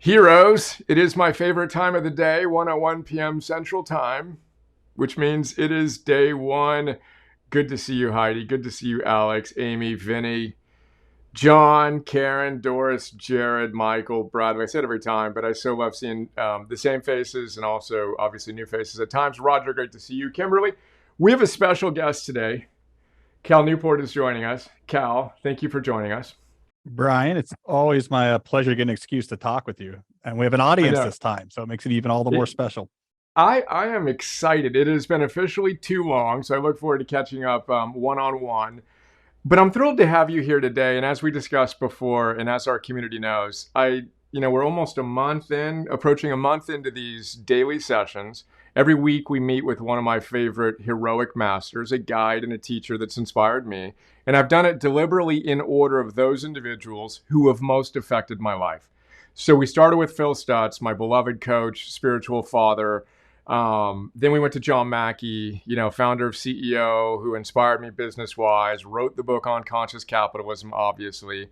Heroes, it is my favorite time of the day, 1:01 p.m. Central Time, which means it is day one. Good to see you, Heidi. Good to see you, Alex, Amy, Vinny, John, Karen, Doris, Jared, Michael, Bradley. I say it every time, but I so love seeing the same faces and also obviously new faces at times. Roger, great to see you. Kimberly, we have a special guest today. Cal Newport is joining us. Cal, thank you for joining us. Brian, it's always my pleasure to get an excuse to talk with you. And we have an I audience know. this time, so it makes it even all the more special. I am excited. It has been officially too long, so I look forward to catching up one-on-one. But I'm thrilled to have you here today. And as we discussed before, and as our community knows, we're almost a month in, approaching a month into these daily sessions. Every week we meet with one of my favorite heroic masters, a guide and a teacher that's inspired me. And I've done it deliberately in order of those individuals who have most affected my life. So we started with Phil Stutz, my beloved coach, spiritual father. Then we went to John Mackey, founder of CEO, who inspired me business-wise, wrote the book on conscious capitalism, obviously.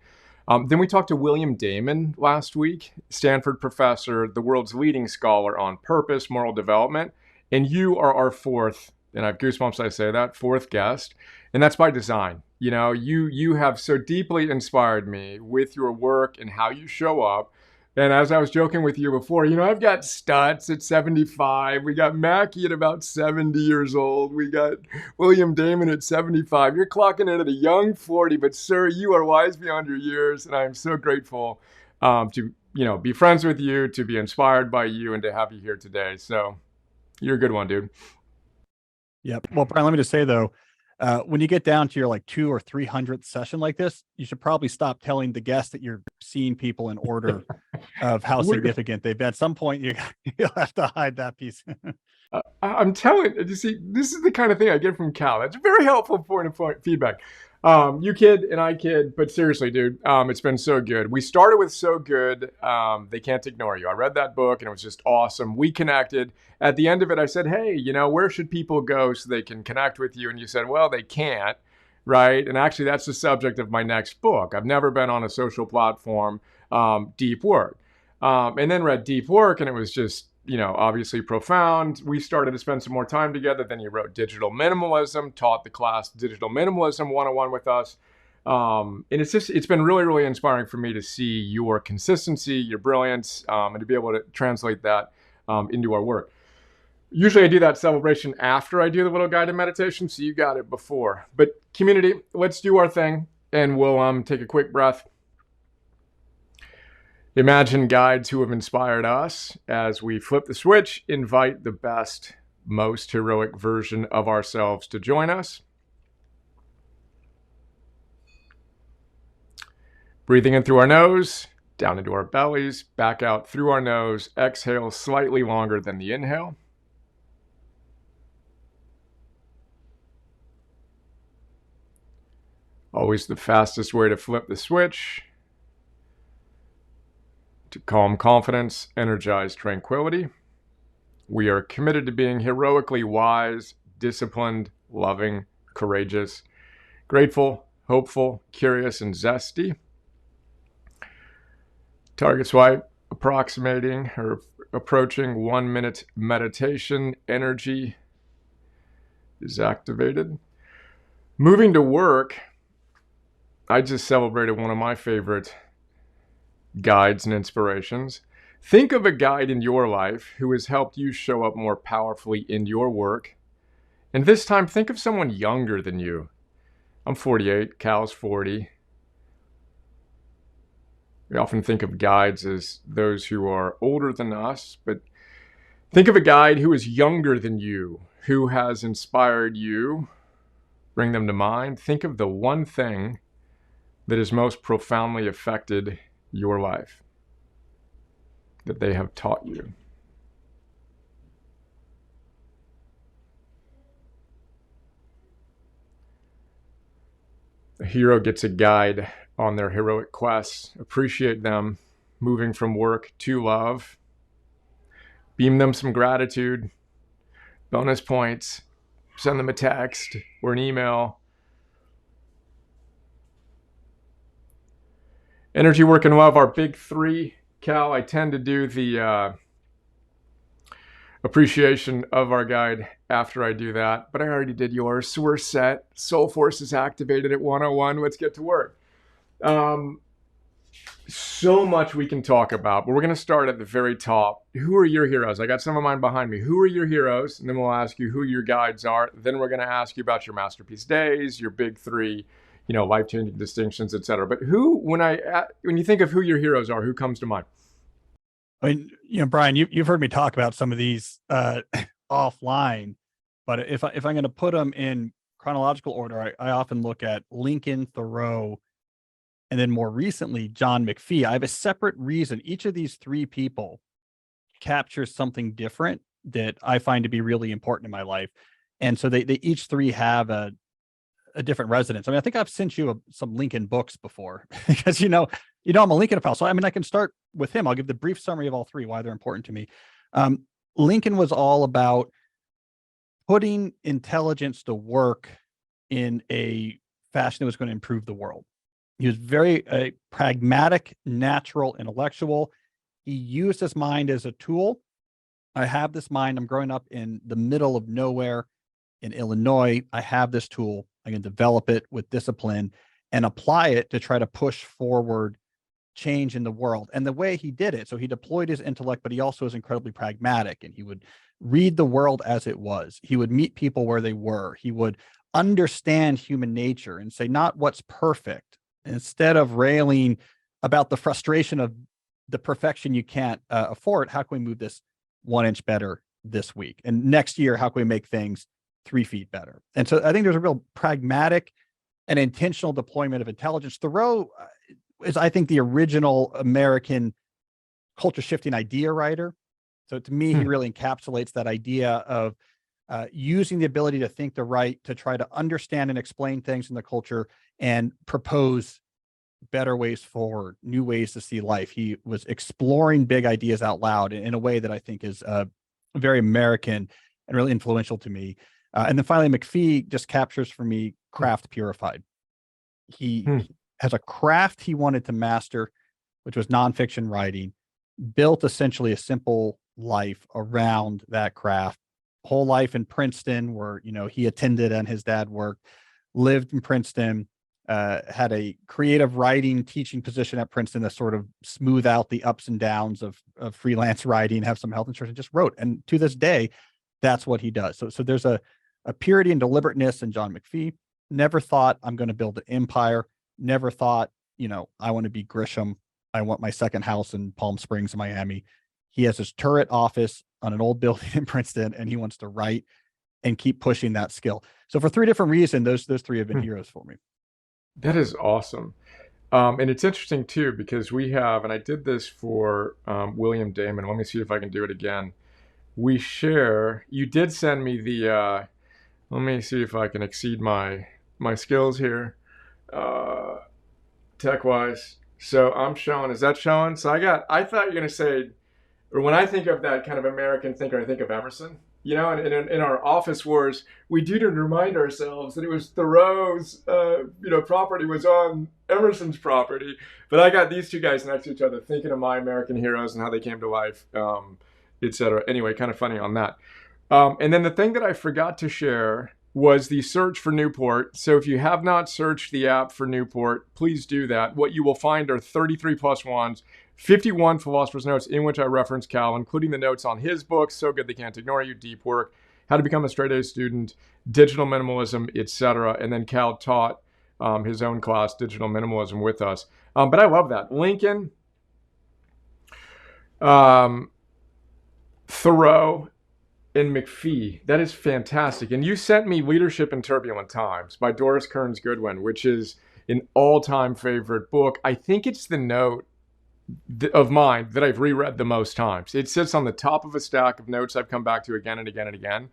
Then we talked to William Damon last week, Stanford professor, the world's leading scholar on purpose, moral development. And you are our fourth, and I have goosebumps I say that, fourth guest. And that's by design. You have so deeply inspired me with your work and how you show up. And as I was joking with you before, I've got Stutz at 75. We got Mackey at about 70 years old. We got William Damon at 75. You're clocking in at a young 40, but sir, you are wise beyond your years. And I'm so grateful to, be friends with you, to be inspired by you, and to have you here today. So you're a good one, dude. Yep. Well, Brian, let me just say though, when you get down to your like 200th or 300th session like this, you should probably stop telling the guests that you're seeing people in order of how significant they've been. At some point, you'll have to hide that piece. I'm telling you, see, this is the kind of thing I get from Cal. That's a very helpful point of feedback. You kid and I kid, but seriously, dude, it's been so good. We started with So Good, They Can't Ignore You. I read that book and it was just awesome. We connected. At the end of it, I said, hey, where should people go so they can connect with you? And you said, well, they can't, right? And actually, that's the subject of my next book. I've never been on a social platform, Deep Work. And then read Deep Work, and it was just, obviously profound. We started to spend some more time together. Then you wrote Digital Minimalism, taught the class Digital Minimalism 101 with us. And it's been really, really inspiring for me to see your consistency, your brilliance, and to be able to translate that into our work. Usually I do that celebration after I do the little guided meditation, so you got it before. But community, let's do our thing, and we'll take a quick breath. Imagine guides who have inspired us as we flip the switch, invite the best, most heroic version of ourselves to join us. Breathing in through our nose, down into our bellies, back out through our nose. Exhale slightly longer than the inhale. Always the fastest way to flip the switch. To calm confidence, energize tranquility. We are committed to being heroically wise, disciplined, loving, courageous, grateful, hopeful, curious, and zesty. Target swipe approximating or approaching 1 minute meditation. Energy is activated. Moving to work, I just celebrated one of my favorite guides and inspirations. Think of a guide in your life who has helped you show up more powerfully in your work. And this time, think of someone younger than you. I'm 48, Cal's 40. We often think of guides as those who are older than us, but think of a guide who is younger than you, who has inspired you. Bring them to mind. Think of the one thing that has most profoundly affected your life, that they have taught you. A hero gets a guide on their heroic quests. Appreciate them moving from work to love. Beam them some gratitude, bonus points, send them a text or an email. Energy, work, and love, our big three Cal, I tend to do the appreciation of our guide after I do that, but I already did yours. So we're set. Soul Force is activated at 101. Let's get to work. Um, so much we can talk about, but we're going to start at the very top. Who are your heroes? I got some of mine behind me. Who are your heroes? And then we'll ask you who your guides are. Then we're going to ask you about your masterpiece days, your big three, life-changing distinctions, etc. But when you think of who your heroes are, who comes to mind? I mean, Brian, you've heard me talk about some of these offline, but if I'm going to put them in chronological order, I often look at Lincoln, Thoreau, and then more recently, John McPhee. I have a separate reason. Each of these three people captures something different that I find to be really important in my life. And so they each three have a different resonance. I mean, I think I've sent you some Lincoln books before because, I'm a Lincoln fan. So, I mean, I can start with him. I'll give the brief summary of all three, why they're important to me. Lincoln was all about putting intelligence to work in a fashion that was going to improve the world. He was very pragmatic, natural, intellectual. He used his mind as a tool. I have this mind. I'm growing up in the middle of nowhere in Illinois. I have this tool. I can develop it with discipline and apply it to try to push forward change in the world. And the way he did it, so he deployed his intellect, but he also was incredibly pragmatic, and he would read the world as it was. He would meet people where they were. He would understand human nature and say, not what's perfect, instead of railing about the frustration of the perfection you can't afford. How can we move this 1 inch better this week? And next year, how can we make things 3 feet better? And so I think there's a real pragmatic and intentional deployment of intelligence. Thoreau is, I think, the original American culture shifting idea writer. So to me, he really encapsulates that idea of using the ability to think the right, to try to understand and explain things in the culture and propose better ways forward, new ways to see life. He was exploring big ideas out loud in a way that I think is very American and really influential to me. And then finally, McPhee just captures for me craft purified. He has a craft he wanted to master, which was nonfiction writing, built essentially a simple life around that craft. Whole life in Princeton, where he attended and his dad worked, lived in Princeton, had a creative writing teaching position at Princeton to sort of smooth out the ups and downs of freelance writing, have some health insurance, and just wrote. And to this day, that's what he does. So there's a purity and deliberateness in John McPhee. Never thought I'm going to build an empire. Never thought, I want to be Grisham. I want my second house in Palm Springs, Miami. He has his turret office on an old building in Princeton, and he wants to write and keep pushing that skill. So for 3 different reasons, those 3 have been heroes for me. That is awesome. And it's interesting too, because we have, and I did this for William Damon. Let me see if I can do it again. We share, you did send me the, let me see if I can exceed my skills here, tech-wise. So I'm showing, is that showing? So I thought you were going to say, or when I think of that kind of American thinker, I think of Emerson. And in our office wars, we do to remind ourselves that it was Thoreau's, property was on Emerson's property. But I got these 2 guys next to each other thinking of my American heroes and how they came to life, etc. Anyway, kind of funny on that. And then the thing that I forgot to share was the search for Newport. So if you have not searched the app for Newport, please do that. What you will find are 33 plus ones, 51 Philosopher's Notes in which I reference Cal, including the notes on his books, So Good They Can't Ignore You, Deep Work, How to Become a Straight A Student, Digital Minimalism, etc. And then Cal taught his own class, Digital Minimalism, with us. But I love that. Lincoln, Thoreau, and McPhee. That is fantastic. And you sent me Leadership in Turbulent Times by Doris Kearns Goodwin, which is an all-time favorite book. I think it's the note of mine that I've reread the most times. It sits on the top of a stack of notes I've come back to again and again and again.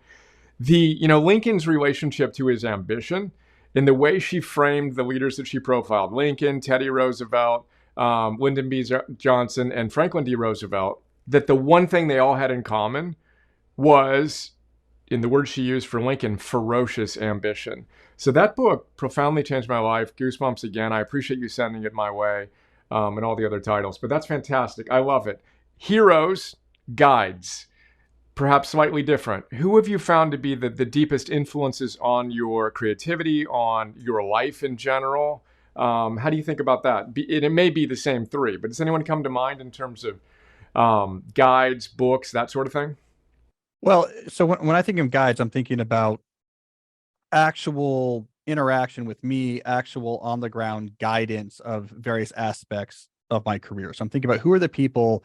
Lincoln's relationship to his ambition and the way she framed the leaders that she profiled, Lincoln, Teddy Roosevelt, Lyndon B. Johnson, and Franklin D. Roosevelt, that the one thing they all had in common was, in the word she used for Lincoln, ferocious ambition. So that book profoundly changed my life. Goosebumps again. I appreciate you sending it my way. and all the other titles. But that's fantastic. I love it. Heroes, guides, perhaps slightly different. Who have you found to be the deepest influences on your creativity, on your life in general? How do you think about that? It may be the same three, but does anyone come to mind in terms of guides, books, that sort of thing? Well, so when I think of guides, I'm thinking about actual interaction with me, actual on the ground guidance of various aspects of my career. So I'm thinking about who are the people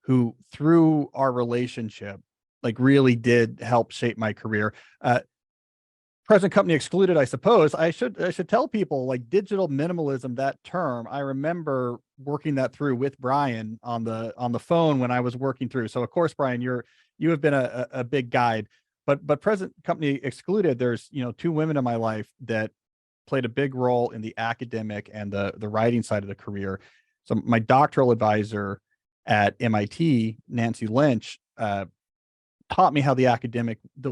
who, through our relationship, like really did help shape my career. Present company excluded, I suppose. I should tell people, like, digital minimalism, that term. I remember working that through with Brian on the phone when I was working through. So of course, Brian, you have been a big guide, but present company excluded. There's two women in my life that played a big role in the academic and the writing side of the career. So my doctoral advisor at MIT, Nancy Lynch, taught me how the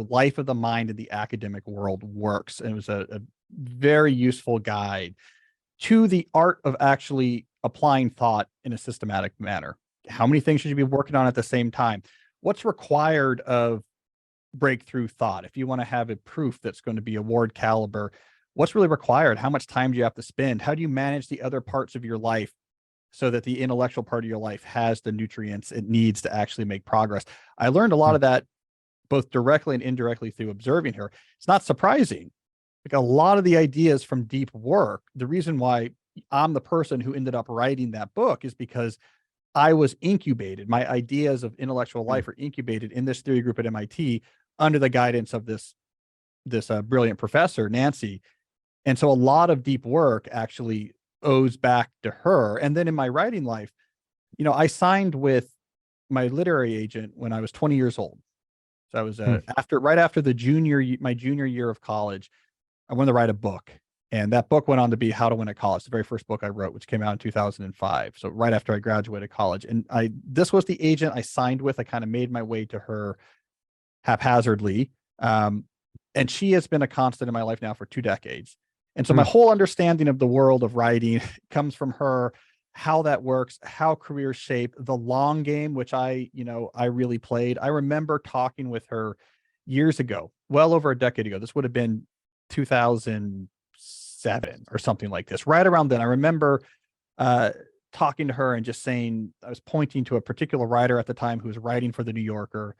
life of the mind in the academic world works. And it was a very useful guide to the art of actually applying thought in a systematic manner. How many things should you be working on at the same time? What's required of breakthrough thought? If you want to have a proof that's going to be award caliber, what's really required? How much time do you have to spend? How do you manage the other parts of your life so that the intellectual part of your life has the nutrients it needs to actually make progress? I learned a lot of that both directly and indirectly through observing her. It's not surprising. Like, a lot of the ideas from deep work, the reason why I'm the person who ended up writing that book is because I was incubated. My ideas of intellectual life are incubated in this theory group at MIT under the guidance of this brilliant professor, Nancy. And so a lot of deep work actually owes back to her. And then in my writing life, I signed with my literary agent when I was 20 years old. So I was right after my junior year of college, I wanted to write a book. And that book went on to be How to Win at College, the very first book I wrote, which came out in 2005. So right after I graduated college. And this was the agent I signed with. I kind of made my way to her haphazardly. And she has been a constant in my life now for 2 decades. And so my whole understanding of the world of writing comes from her, how that works, how careers shape, the long game, which I really played. I remember talking with her years ago, well over a decade ago. This would have been 2007 or something like this. Right around then, I remember talking to her and just saying, I was pointing to a particular writer at the time who was writing for the New Yorker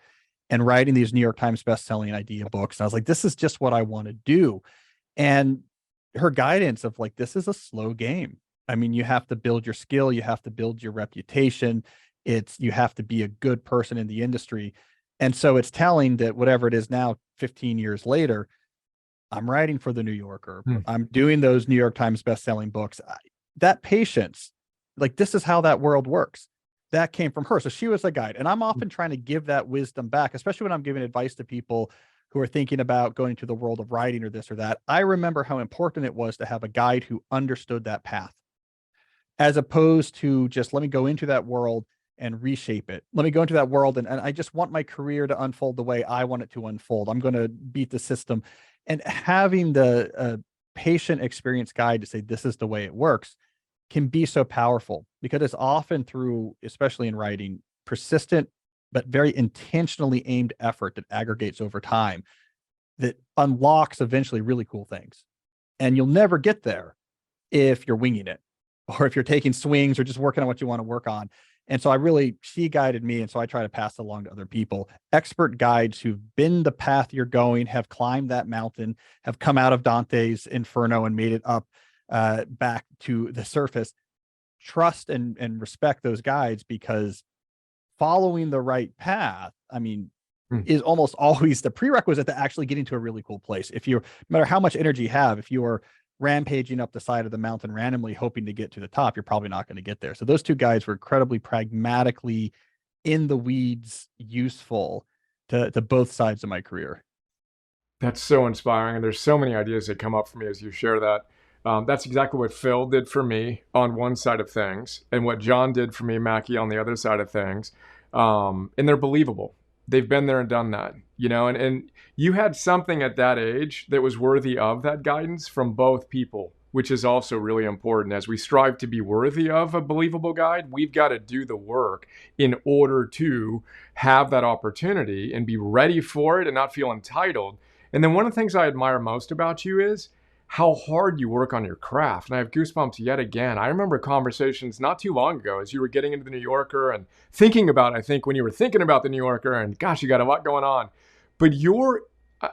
and writing these New York Times best-selling idea books. And I was like, this is just what I want to do. And her guidance of, like, this is a slow game. I mean, you have to build your skill, you have to build your reputation. You have to be a good person in the industry. And so it's telling that whatever it is now, 15 years later, I'm writing for the New Yorker. I'm doing those New York Times best-selling books. That patience, like, this is how that world works. That came from her. So she was a guide. And I'm often trying to give that wisdom back, especially when I'm giving advice to people who are thinking about going to the world of writing or this or that. I remember how important it was to have a guide who understood that path, as opposed to just, let me go into that world and reshape it. Let me go into that world and I just want my career to unfold the way I want it to unfold. I'm going to beat the system. And having the patient experience guide to say, this is the way it works, can be so powerful, because it's often through, especially in writing, persistent but very intentionally aimed effort that aggregates over time, that unlocks eventually really cool things. And you'll never get there if you're winging it, or if you're taking swings or just working on what you want to work on. And so she guided me. And so I try to pass it along to other people. Expert guides who've been the path you're going, have climbed that mountain, have come out of Dante's Inferno and made it up back to the surface. Trust and respect those guides, because following the right path, is almost always the prerequisite to actually getting to a really cool place. No matter how much energy you have, if you are rampaging up the side of the mountain randomly hoping to get to the top, you're probably not going to get there. So those two guides were incredibly pragmatically in the weeds, useful to both sides of my career. That's so inspiring, and there's so many ideas that come up for me as you share that. That's exactly what Phil did for me on one side of things, and what John did for me, Mackie, on the other side of things. And they're believable. They've been there and done that, and you had something at that age that was worthy of that guidance from both people, which is also really important. As we strive to be worthy of a believable guide, we've got to do the work in order to have that opportunity and be ready for it and not feel entitled. And then one of the things I admire most about you is how hard you work on your craft. And I have goosebumps yet again. I remember conversations not too long ago as you were getting into the New Yorker and thinking about, I think, when you were thinking about the New Yorker, and gosh, you got a lot going on. But your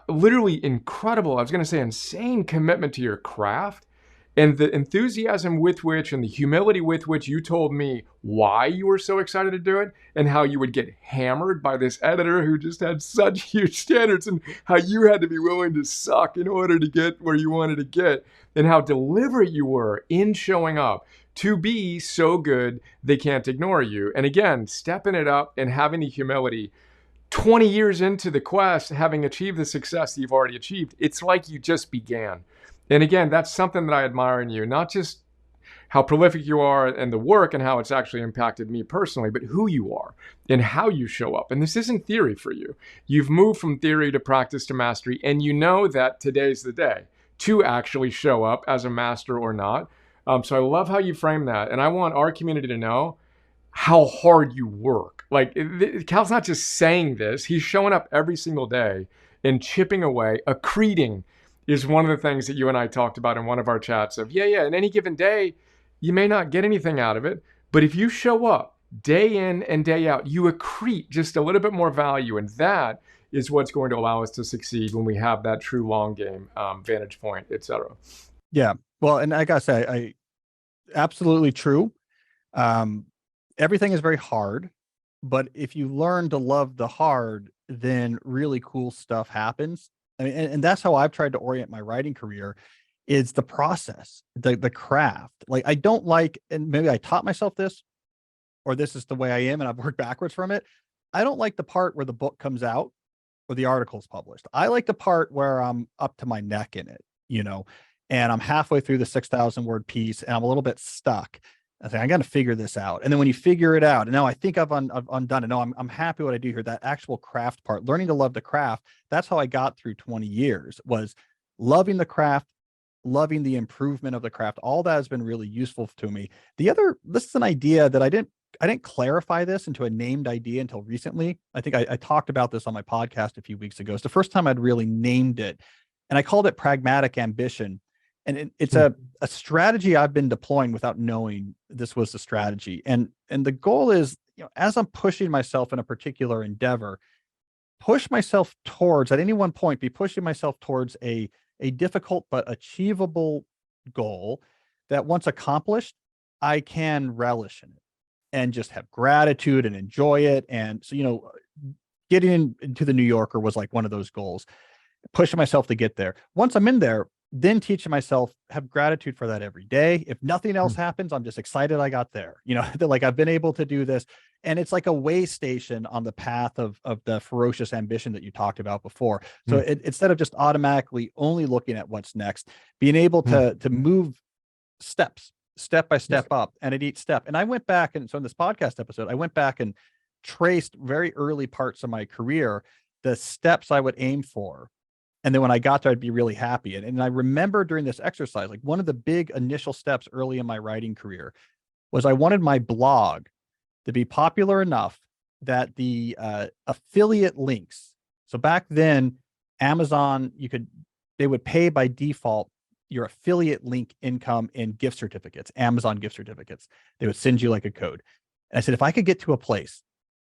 literally incredible, I was going to say insane commitment to your craft and the enthusiasm with which and the humility with which you told me why you were so excited to do it and how you would get hammered by this editor who just had such huge standards and how you had to be willing to suck in order to get where you wanted to get and how deliberate you were in showing up to be so good they can't ignore you. And again, stepping it up and having the humility 20 years into the quest, having achieved the success that you've already achieved, it's like you just began. And again, that's something that I admire in you, not just how prolific you are and the work and how it's actually impacted me personally, but who you are and how you show up. And this isn't theory for you. You've moved from theory to practice to mastery, and you know that today's the day to actually show up as a master or not. So I love how you frame that. And I want our community to know how hard you work. Like, Cal's not just saying this, he's showing up every single day and chipping away, accreting is one of the things that you and I talked about in one of our chats of, in any given day, you may not get anything out of it, but if you show up day in and day out, you accrete just a little bit more value. And that is what's going to allow us to succeed when we have that true long game vantage point, et cetera. Yeah. Well, and I gotta say, I absolutely true. Everything is very hard, but if you learn to love the hard, then really cool stuff happens. I mean, and that's how I've tried to orient my writing career is the process, the craft. Like I don't like, and maybe I taught myself this, or this is the way I am and I've worked backwards from it. I don't like the part where the book comes out or the article's published. I like the part where I'm up to my neck in it, and I'm halfway through the 6,000 word piece and I'm a little bit stuck. I think I got to figure this out. And then when you figure it out, and now I think I've undone it. No, I'm happy what I do here. That actual craft part, learning to love the craft. That's how I got through 20 years was loving the craft, loving the improvement of the craft. All that has been really useful to me. This is an idea that I didn't clarify this into a named idea until recently. I think I talked about this on my podcast a few weeks ago. It's the first time I'd really named it. And I called it pragmatic ambition. And it's a strategy I've been deploying without knowing this was the strategy. And the goal is, as I'm pushing myself in a particular endeavor, push myself towards, at any one point, be pushing myself towards a difficult but achievable goal that once accomplished, I can relish in it and just have gratitude and enjoy it. And so, getting into the New Yorker was like one of those goals, pushing myself to get there. Once I'm in there, then teaching myself, have gratitude for that every day. If nothing else happens, I'm just excited I got there. That like I've been able to do this. And it's like a way station on the path of the ferocious ambition that you talked about before. So instead of just automatically only looking at what's next, being able to move step by step up and at each step. And I went back, and so in this podcast episode, I went back and traced very early parts of my career, the steps I would aim for. And then when I got there, I'd be really happy. And I remember during this exercise, like one of the big initial steps early in my writing career was I wanted my blog to be popular enough that the affiliate links. So back then, Amazon, they would pay by default your affiliate link income in gift certificates, Amazon gift certificates. They would send you like a code. And I said, if I could get to a place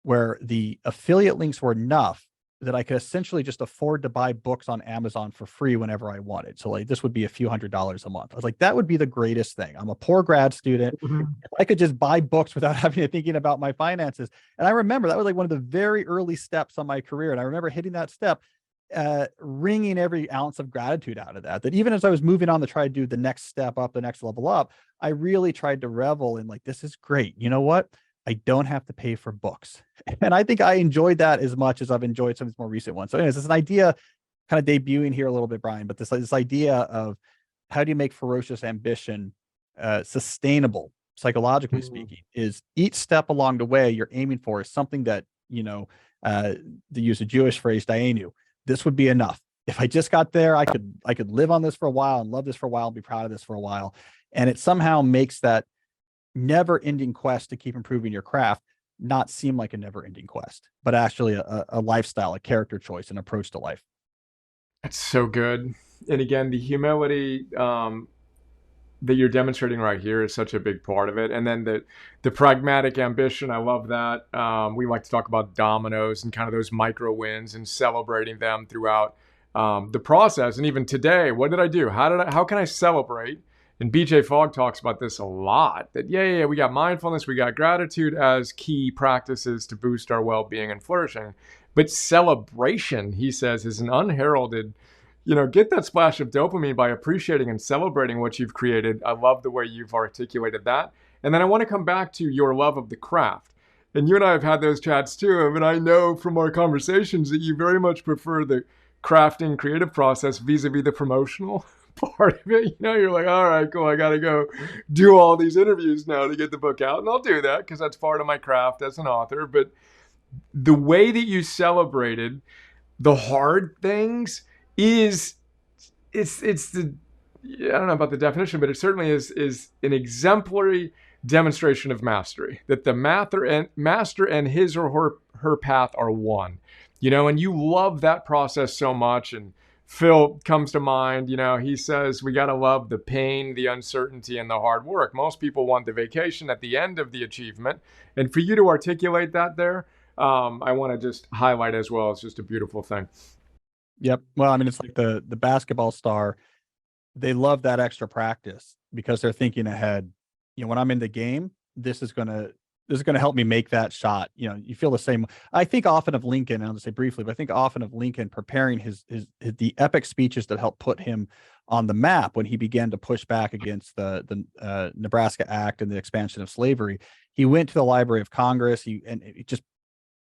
where the affiliate links were enough that I could essentially just afford to buy books on Amazon for free whenever I wanted. So like this would be a few $100s a month. I was like, that would be the greatest thing. I'm a poor grad student. If I could just buy books without having to thinking about my finances. And I remember that was like one of the very early steps on my career. And I remember hitting that step, wringing every ounce of gratitude out of that even as I was moving on to try to do the next step up, the next level up, I really tried to revel in like, this is great. You know what? I don't have to pay for books. And I think I enjoyed that as much as I've enjoyed some of the more recent ones. So anyways, it's an idea kind of debuting here a little bit, Brian, but this idea of how do you make ferocious ambition sustainable, psychologically speaking, is each step along the way you're aiming for is something that, to use a Jewish phrase, Dayenu, this would be enough. if I just got there, I could live on this for a while and love this for a while and be proud of this for a while. And it somehow makes that never ending quest to keep improving your craft not seem like a never ending quest, but actually a lifestyle, a character choice, an approach to life. That's so good. And again, the humility that you're demonstrating right here is such a big part of it. And then the pragmatic ambition, I love that. We like to talk about dominoes and kind of those micro wins and celebrating them throughout the process. And even today, what did I do? How can I celebrate? And BJ Fogg talks about this a lot. That yeah, we got mindfulness, we got gratitude as key practices to boost our well-being and flourishing. But celebration, he says, is an unheralded, get that splash of dopamine by appreciating and celebrating what you've created. I love the way you've articulated that. And then I want to come back to your love of the craft. And you and I have had those chats too. I mean, I know from our conversations that you very much prefer the crafting creative process vis-a-vis the promotional part of it. You're like, all right, cool. I got to go do all these interviews now to get the book out. And I'll do that because that's part of my craft as an author. But the way that you celebrated the hard things is it's the I don't know about the definition, but it certainly is an exemplary demonstration of mastery. That the master and his or her path are one. And you love that process so much. And Phil comes to mind. He says we got to love the pain, the uncertainty, and the hard work. Most people want the vacation at the end of the achievement, and for you to articulate that there, I want to just highlight as well. It's just a beautiful thing. Yep. Well, I mean, it's like the basketball star. They love that extra practice because they're thinking ahead. When I'm in the game, this is gonna help me make that shot. You feel the same. I think often of Lincoln, and I'll just say briefly, but I think often of Lincoln preparing the epic speeches that helped put him on the map when he began to push back against the Nebraska Act and the expansion of slavery. He went to the Library of Congress. He just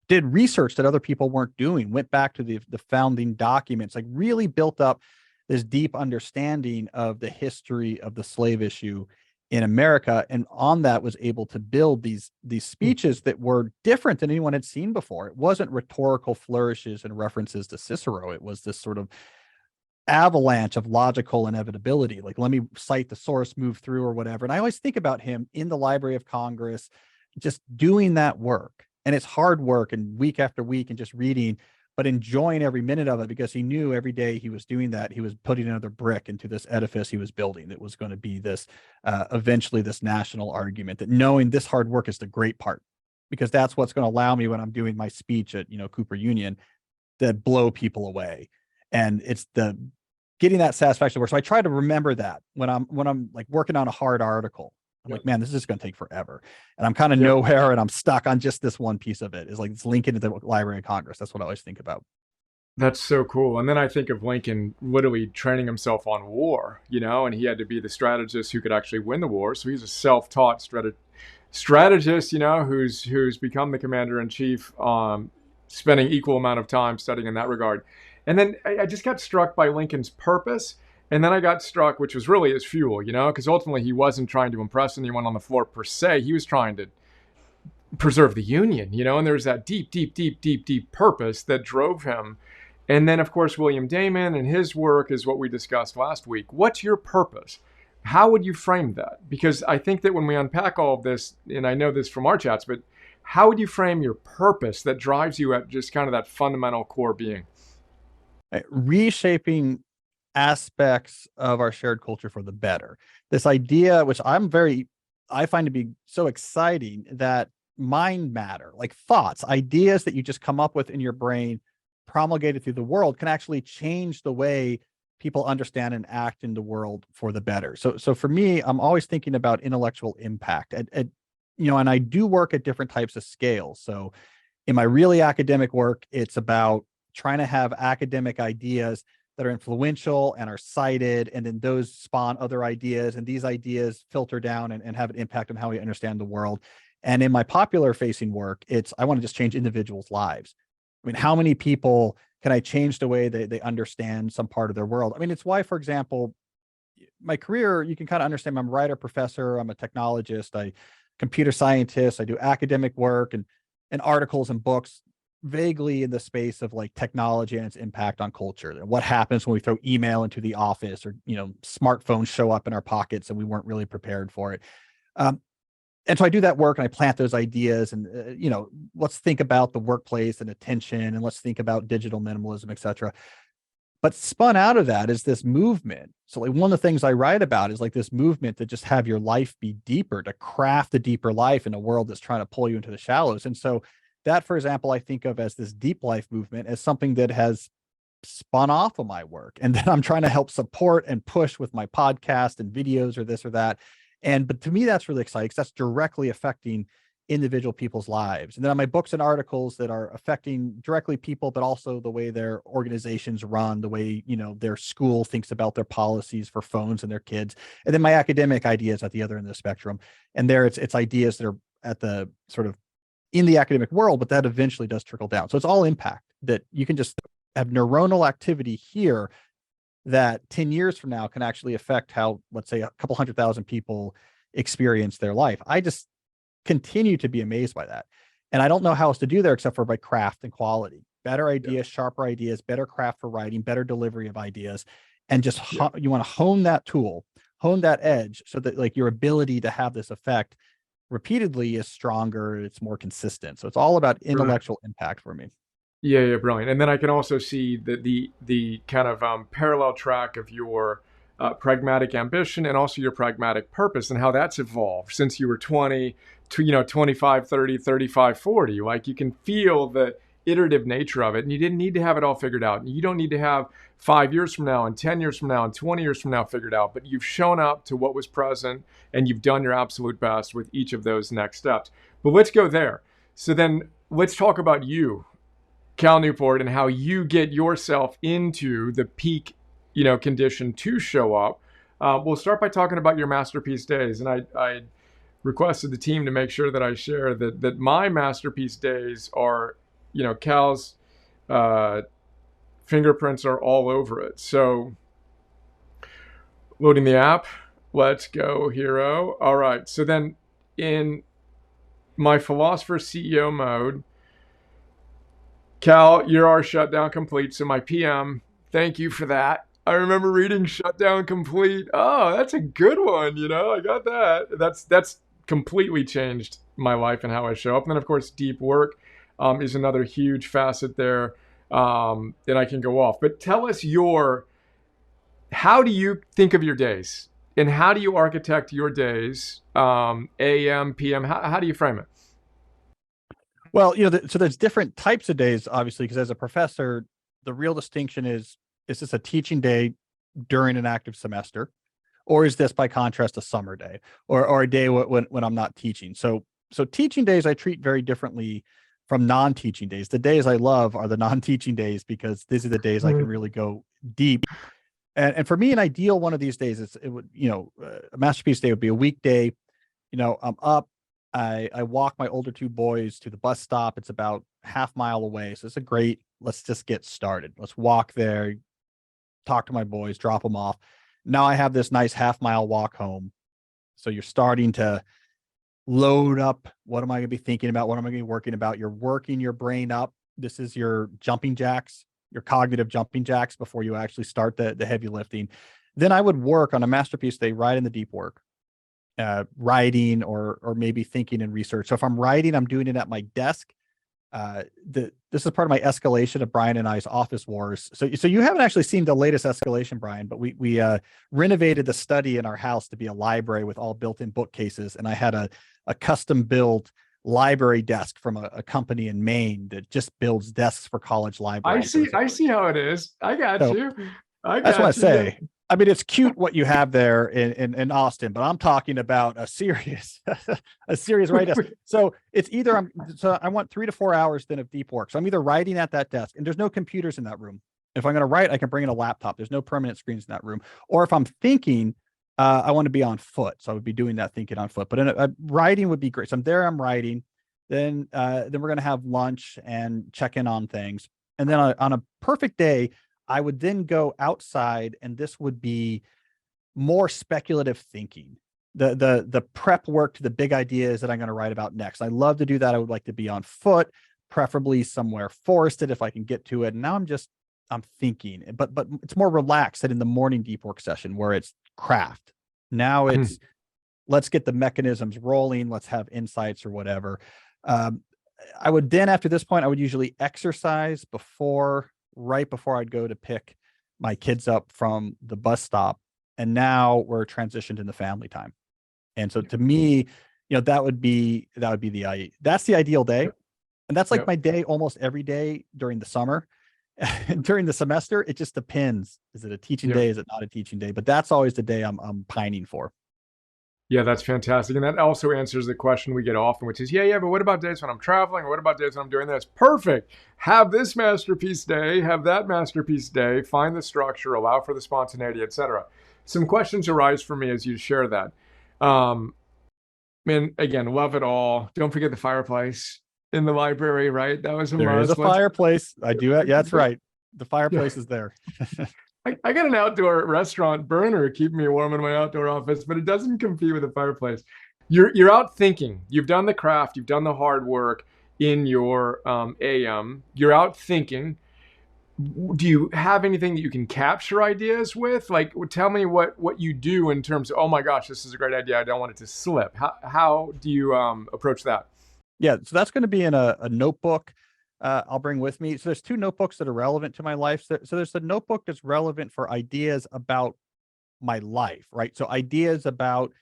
did research that other people weren't doing, went back to the founding documents, like really built up this deep understanding of the history of the slave issue in America. And on that was able to build these speeches that were different than anyone had seen before. It wasn't rhetorical flourishes and references to Cicero. It was this sort of avalanche of logical inevitability. Like, let me cite the source, move through or whatever. And I always think about him in the Library of Congress, just doing that work. And it's hard work and week after week and just reading, but enjoying every minute of it because he knew every day he was doing that, he was putting another brick into this edifice he was building that was going to be this, eventually this national argument, that knowing this hard work is the great part, because that's what's going to allow me when I'm doing my speech at, Cooper Union, that blow people away. And it's the getting that satisfaction work. So I try to remember that when I'm like working on a hard article. I'm like, man, this is just going to take forever. And I'm kind of nowhere and I'm stuck on just this one piece of it. It's like it's Lincoln at the Library of Congress. That's what I always think about. That's so cool. And then I think of Lincoln literally training himself on war, and he had to be the strategist who could actually win the war. So he's a self-taught strategist, who's become the commander in chief, spending equal amount of time studying in that regard. And then I just got struck by Lincoln's purpose. And then I got struck, which was really his fuel, because ultimately he wasn't trying to impress anyone on the floor per se. He was trying to preserve the Union, and there's that deep, deep, deep, deep, deep purpose that drove him. And then, of course, William Damon and his work is what we discussed last week. What's your purpose? How would you frame that? Because I think that when we unpack all of this, and I know this from our chats, but how would you frame your purpose that drives you at just kind of that fundamental core being? Reshaping aspects of our shared culture for the better. This idea, which I find to be so exciting, that mind matter, like thoughts, ideas that you just come up with in your brain, promulgated through the world, can actually change the way people understand and act in the world for the better. So for me, I'm always thinking about intellectual impact and I do work at different types of scales. So in my really academic work, it's about trying to have academic ideas that are influential and are cited, and then those spawn other ideas, and these ideas filter down and have an impact on how we understand the world. And in my popular facing work, I want to just change individuals' lives. I mean, how many people can I change the way they understand some part of their world? I mean, it's why, for example, my career, you can kind of understand, I'm a writer, professor, I'm a technologist, I computer scientist, I do academic work and articles and books. vaguely in the space of like technology and its impact on culture. What happens when we throw email into the office, or smartphones show up in our pockets and we weren't really prepared for it. Um, and so I do that work and I plant those ideas, and let's think about the workplace and attention, and let's think about digital minimalism, etc. But spun out of that is this movement. So like one of the things I write about is like this movement to just have your life be deeper, to craft a deeper life in a world that's trying to pull you into the shallows. And so that, for example, I think of as this deep life movement as something that has spun off of my work, and then I'm trying to help support and push with my podcast and videos or this or that. But to me, that's really exciting because that's directly affecting individual people's lives. And then on my books and articles that are affecting directly people, but also the way their organizations run, the way, their school thinks about their policies for phones and their kids. And then my academic ideas at the other end of the spectrum. And there it's ideas that are at the sort of in the academic world, but that eventually does trickle down. So it's all impact that you can just have neuronal activity here that 10 years from now can actually affect how, let's say, a couple 100,000 people experience their life. I just continue to be amazed by that. And I don't know how else to do there except for by craft and quality, better ideas, sharper ideas, better craft for writing, better delivery of ideas. And just you want to hone that tool, hone that edge so that like your ability to have this effect repeatedly is stronger. It's more consistent. So it's all about intellectual impact for me. Yeah, brilliant. And then I can also see the kind of parallel track of your pragmatic ambition and also your pragmatic purpose, and how that's evolved since you were 20 to 25, 30, 35, 40. Like you can feel the iterative nature of it, and you didn't need to have it all figured out. You don't need to have 5 years from now and 10 years from now and 20 years from now figured out, but you've shown up to what was present and you've done your absolute best with each of those next steps. But let's go there. So then let's talk about you, Cal Newport, and how you get yourself into the peak, condition to show up. We'll start by talking about your masterpiece days, and I requested the team to make sure that I share that my masterpiece days are, Cal's fingerprints are all over it. So, loading the app. Let's go, hero. All right. So then, in my philosopher CEO mode, Cal, you're our shutdown complete. So my PM, thank you for that. I remember reading Shutdown Complete. Oh, that's a good one. I got that. That's completely changed my life and how I show up. And then of course, deep work is another huge facet there. And I can go off. But tell us how do you think of your days? And how do you architect your days? AM, PM, how do you frame it? Well, so there's different types of days, obviously, because as a professor, the real distinction is this a teaching day during an active semester, or is this, by contrast, a summer day or a day when I'm not teaching? So teaching days I treat very differently from non-teaching days. The days I love are the non-teaching days because these are the days I can really go deep. And for me, an ideal one of these days a masterpiece day would be a weekday. I'm up. I walk my older two boys to the bus stop. It's about half-mile away. So it's a great, let's just get started. Let's walk there, talk to my boys, drop them off. Now I have this nice half-mile walk home. So you're starting to load up. What am I going to be thinking about? What am I going to be working about? You're working your brain up. This is your jumping jacks, your cognitive jumping jacks before you actually start the heavy lifting. Then I would work on a masterpiece day right in the deep work. Writing or maybe thinking and research. So if I'm writing, I'm doing it at my desk. This is part of my escalation of Brian and I's office wars. So you haven't actually seen the latest escalation, Brian, but we renovated the study in our house to be a library with all built-in bookcases, and I had a custom built library desk from a company in Maine that just builds desks for college libraries. I see how it is. I got you. That's what I say. I mean, it's cute what you have there in Austin, but I'm talking about a serious right desk. So it's either I want 3 to 4 hours then of deep work. So I'm either writing at that desk, and there's no computers in that room. If I'm going to write, I can bring in a laptop. There's no permanent screens in that room. Or if I'm thinking, I want to be on foot. So I would be doing that thinking on foot. But writing would be great. So I'm there, I'm writing. Then we're going to have lunch and check in on things. And then on a perfect day, I would then go outside, and this would be more speculative thinking, the prep work to the big ideas that I'm going to write about next. I love to do that. I would like to be on foot, preferably somewhere forested if I can get to it. And now I'm thinking, but it's more relaxed than in the morning deep work session where it's craft. Now Hmm. it's let's get the mechanisms rolling. Let's have insights or whatever. Um, I would then, after this point, I would usually exercise right before I'd go to pick my kids up from the bus stop. And now we're transitioned into family time. And so to me, that's the ideal day. Yep. And that's like Yep. my day almost every day during the summer. During the semester, it just depends. Is it a teaching Yep. day? Is it not a teaching day? But that's always the day I'm pining for. Yeah, that's fantastic. And that also answers the question we get often, which is, yeah, but what about days when I'm traveling? Or what about days when I'm doing this? Perfect. Have this masterpiece day, have that masterpiece day, find the structure, allow for the spontaneity, etc. Some questions arise for me as you share that. Um, Man, again, love it all. Don't forget the fireplace in the library, right? That was a There is a must. Let's fireplace. I do. Yeah, that's right. The yeah. fireplace is there. I got an outdoor restaurant burner keeping me warm in my outdoor office, but it doesn't compete with a fireplace. You're out thinking. You've done the craft. You've done the hard work in your AM. You're out thinking. Do you have anything that you can capture ideas with? Like, tell me what you do in terms of, oh my gosh, this is a great idea. I don't want it to slip. How do you approach that? Yeah, so that's going to be in a notebook I'll bring with me. So there's two notebooks that are relevant to my life. So there's a notebook that's relevant for ideas about my life, right? So ideas about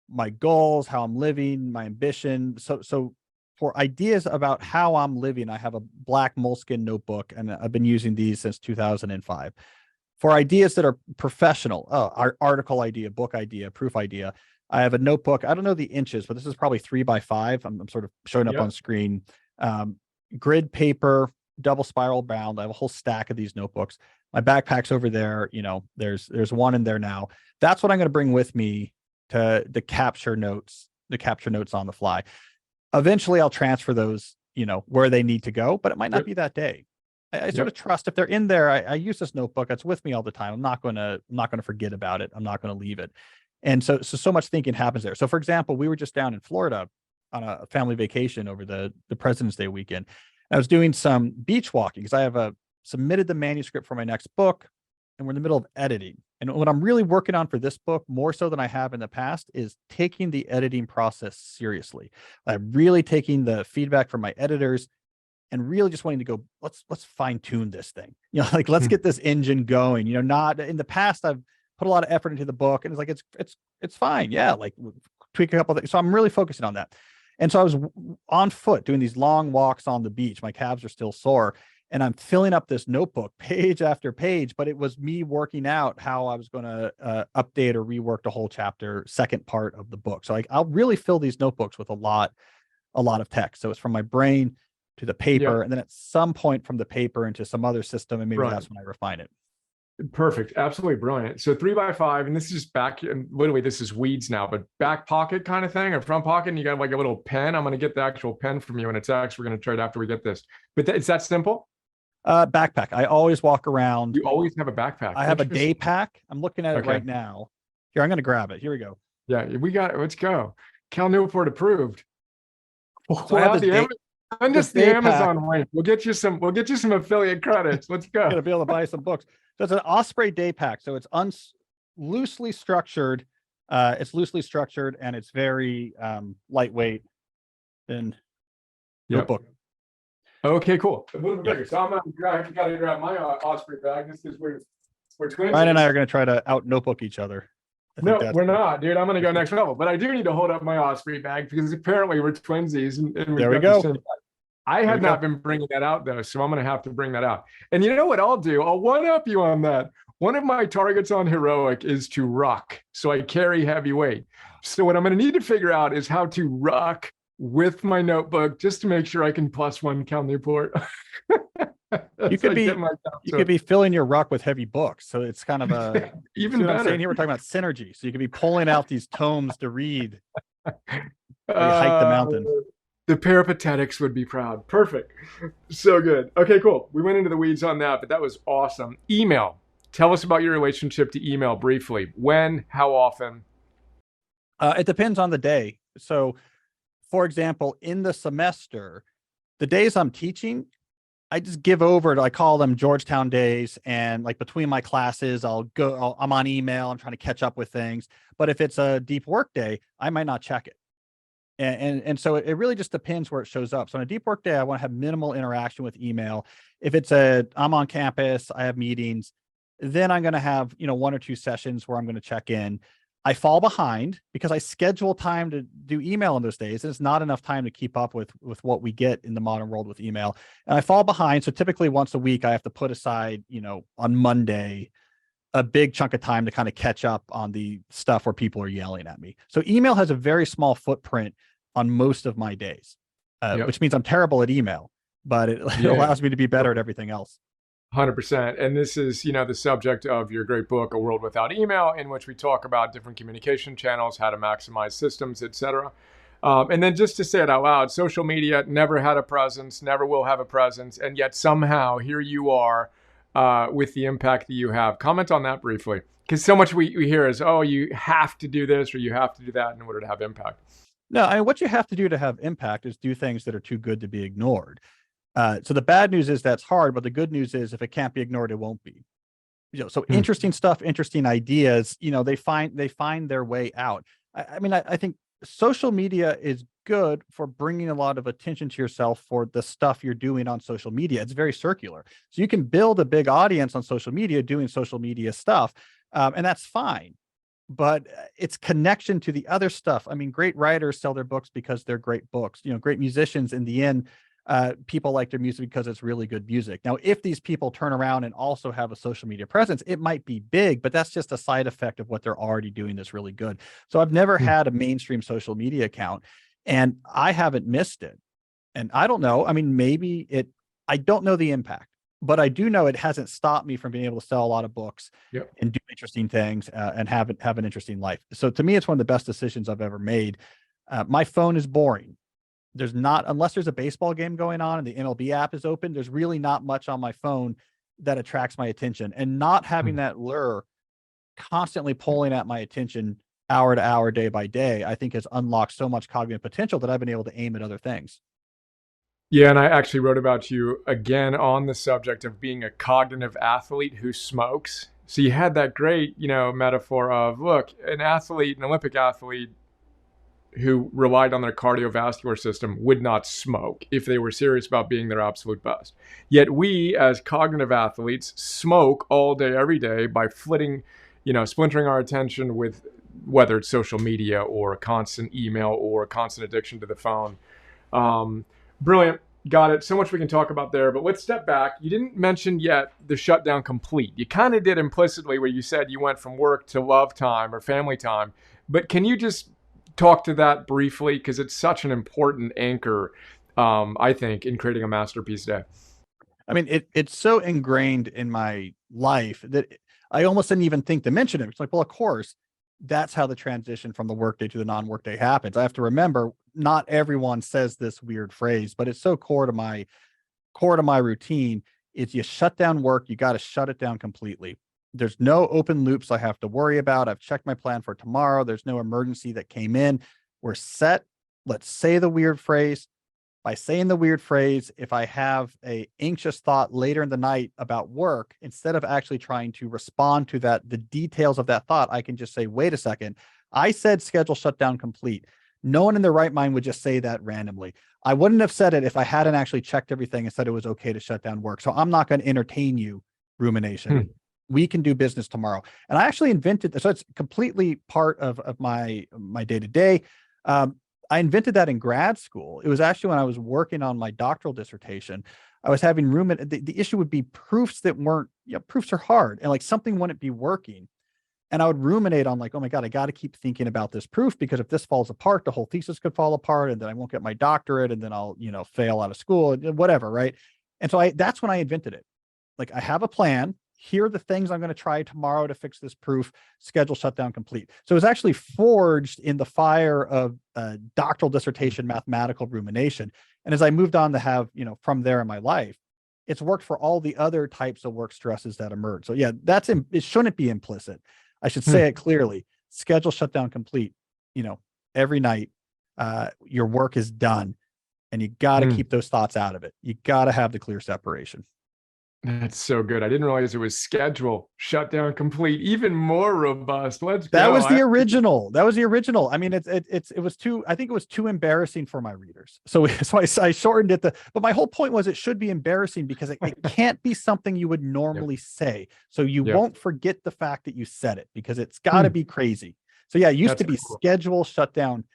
my goals, how I'm living, my ambition. So for ideas about how I'm living, I have a black moleskin notebook, and I've been using these since 2005. For ideas that are professional, article idea, book idea, proof idea, I have a notebook. I don't know the inches, but this is probably 3 by 5. I'm sort of showing up on Yep. screen. Um, Grid paper, double spiral bound. I have a whole stack of these notebooks. My backpack's over there. There's one in there now. That's what I'm going to bring with me to capture notes, on the fly. Eventually I'll transfer those, where they need to go, but it might not Yep. be that day. I sort Yep. of trust if they're in there. I use this notebook. It's with me all the time. I'm not gonna forget about it. I'm not gonna leave it. And so much thinking happens there. So for example, we were just down in Florida on a family vacation over the President's Day weekend. I was doing some beach walking because I have submitted the manuscript for my next book, and we're in the middle of editing. And what I'm really working on for this book, more so than I have in the past, is taking the editing process seriously. I'm really taking the feedback from my editors and really just wanting to go, let's fine tune this thing. Like let's Hmm. get this engine going. Not in the past, I've put a lot of effort into the book, and it's like it's fine. Yeah, like tweak a couple of things. So I'm really focusing on that. And so I was on foot doing these long walks on the beach. My calves are still sore, and I'm filling up this notebook page after page, but it was me working out how I was going to update or rework the whole chapter, second part of the book. So I'll really fill these notebooks with a lot of text. So it's from my brain to the Yep. paper, and then at some point from the paper into some other system, and maybe Right. that's when I refine it. Perfect. Absolutely brilliant. So 3 by 5, and this is just back, and literally this is weeds now, but back pocket kind of thing, or front pocket, and you got like a little pen. I'm going to get the actual pen from you in a text. We're going to trade after we get this. But it's that simple. Backpack. I always walk around. You always have a backpack. I have a day Interesting. pack. I'm looking at it Okay. right now. Here, I'm going to grab it. Here we go. Yeah, we got it. Let's go. Cal Newport approved. So I We'll have have the send this us the day pack. Amazon link. We'll get you some. We'll get you some affiliate credits. Let's Going go. to be able to buy some books. So it's an Osprey day pack. So it's loosely structured. It's loosely structured, and it's very lightweight and Yep. notebook. Okay, cool. A little bit bigger. So I'm gotta grab my Osprey bag just because we're twins. Ryan and I are going to try to out notebook each other. No, we're not, dude. I'm gonna go next level, but I do need to hold up my Osprey bag because apparently we're twinsies and we've There we got go. the same bag. I There had we go. not been bringing that out though, so I'm gonna have to bring that out. And you know what I'll do? I'll one up you on that. One of my targets on heroic is to ruck, so I carry heavy weight. So what I'm gonna need to figure out is how to ruck with my notebook just to make sure I can +1 Cal Newport. You could be filling your ruck with heavy books. So it's kind of a even see what I'm better. saying here? We're talking about synergy. So you could be pulling out these tomes to read. You hike the mountain. The peripatetics would be proud. Perfect. So good. Okay, cool. We went into the weeds on that, but that was awesome. Email. Tell us about your relationship to email briefly. When, how often? It depends on the day. So, for example, in the semester, The days I'm teaching, I just give over to, I call them Georgetown days. And like between my classes, I'm on email. I'm trying to catch up with things. But if it's a deep work day, I might not check it. And so it really just depends where it shows up. So on a deep work day, I want to have minimal interaction with email. If I'm on campus, I have meetings, then I'm going to have, one or two sessions where I'm going to check in. I fall behind because I schedule time to do email on those days. And it's not enough time to keep up with what we get in the modern world with email. And I fall behind. So typically once a week, I have to put aside, on Monday, a big chunk of time to kind of catch up on the stuff where people are yelling at me. So email has a very small footprint on most of my days, Yep. which means I'm terrible at email, but it Yeah. allows me to be better at everything else. 100%. And this is, the subject of your great book, A World Without Email, in which we talk about different communication channels, how to maximize systems, etc. And then just to say it out loud, social media never had a presence, never will have a presence. And yet somehow here you are with the impact that you have. Comment on that briefly. Because so much we hear is, oh, you have to do this or you have to do that in order to have impact. No, I mean, what you have to do to have impact is do things that are too good to be ignored. So the bad news is that's hard, but the good news is if it can't be ignored, it won't be. So Hmm. interesting stuff, interesting ideas, they find their way out. I think social media is good for bringing a lot of attention to yourself for the stuff you're doing on social media. It's very circular. So you can build a big audience on social media doing social media stuff. And that's fine. But it's connection to the other stuff. I mean, great writers sell their books because they're great books. Great musicians in the end, people like their music because it's really good music. Now, if these people turn around and also have a social media presence, it might be big, but that's just a side effect of what they're already doing that's really good. So I've never Hmm. had a mainstream social media account and I haven't missed it. And I don't know. I mean, I don't know the impact, but I do know it hasn't stopped me from being able to sell a lot of books Yep. and do interesting things and have an interesting life. So to me, it's one of the best decisions I've ever made. My phone is boring. There's not, unless there's a baseball game going on and the MLB app is open, there's really not much on my phone that attracts my attention. And not having Hmm. that lure constantly pulling at my attention hour to hour, day by day, I think has unlocked so much cognitive potential that I've been able to aim at other things. Yeah, and I actually wrote about you again on the subject of being a cognitive athlete who smokes. So you had that great, metaphor of, look, an Olympic athlete who relied on their cardiovascular system would not smoke if they were serious about being their absolute best. Yet we, as cognitive athletes, smoke all day, every day by splintering our attention with whether it's social media or a constant email or a constant addiction to the phone. Um, Brilliant. Got it. So much we can talk about there, but let's step back. You didn't mention yet the shutdown complete. You kind of did implicitly where you said you went from work to love time or family time, but can you just talk to that briefly? Because it's such an important anchor, I think, in creating a masterpiece day. I mean, it's so ingrained in my life that I almost didn't even think to mention it. It's like, well, of course, that's how the transition from the workday to the non-workday happens. I have to remember not everyone says this weird phrase, but it's so core to my routine. Is you shut down work, you got to shut it down completely. There's no open loops I have to worry about. I've checked my plan for tomorrow. There's no emergency that came in. We're set. Let's say the weird phrase. By saying the weird phrase, if I have a anxious thought later in the night about work, instead of actually trying to respond to that, the details of that thought, I can just say, wait a second, I said schedule shutdown complete. No one in their right mind would just say that randomly. I wouldn't have said it if I hadn't actually checked everything and said it was okay to shut down work. So I'm not going to entertain you, rumination. Hmm. We can do business tomorrow. And I actually invented this. So it's completely part of my day to day. I invented that in grad school. It was actually when I was working on my doctoral dissertation. I was having the issue would be proofs that weren't, proofs are hard and like something wouldn't be working. And I would ruminate on like, oh my God, I got to keep thinking about this proof because if this falls apart, the whole thesis could fall apart and then I won't get my doctorate and then I'll, fail out of school and whatever. Right. And so that's when I invented it. Like I have a plan. Here are the things I'm going to try tomorrow to fix this proof. Schedule shutdown complete. So it was actually forged in the fire of doctoral dissertation mathematical rumination. And as I moved on to have, from there in my life, it's worked for all the other types of work stresses that emerge. So yeah, it shouldn't be implicit. I should Hmm. say it clearly. Schedule shutdown complete. Every night, your work is done. and you got to Mm. keep those thoughts out of it. You got to have the clear separation. That's so good. I didn't realize it was schedule, shutdown complete, even more robust. Let's That go. was the original. That was the original. I mean, it was too. I think it was too embarrassing for my readers. So I shortened it. But my whole point was it should be embarrassing because it can't be something you would Yep. normally say. So you Yep. won't forget the fact that you said it because it's got to Hmm. be crazy. So yeah, it used That's to be cool. schedule, shutdown,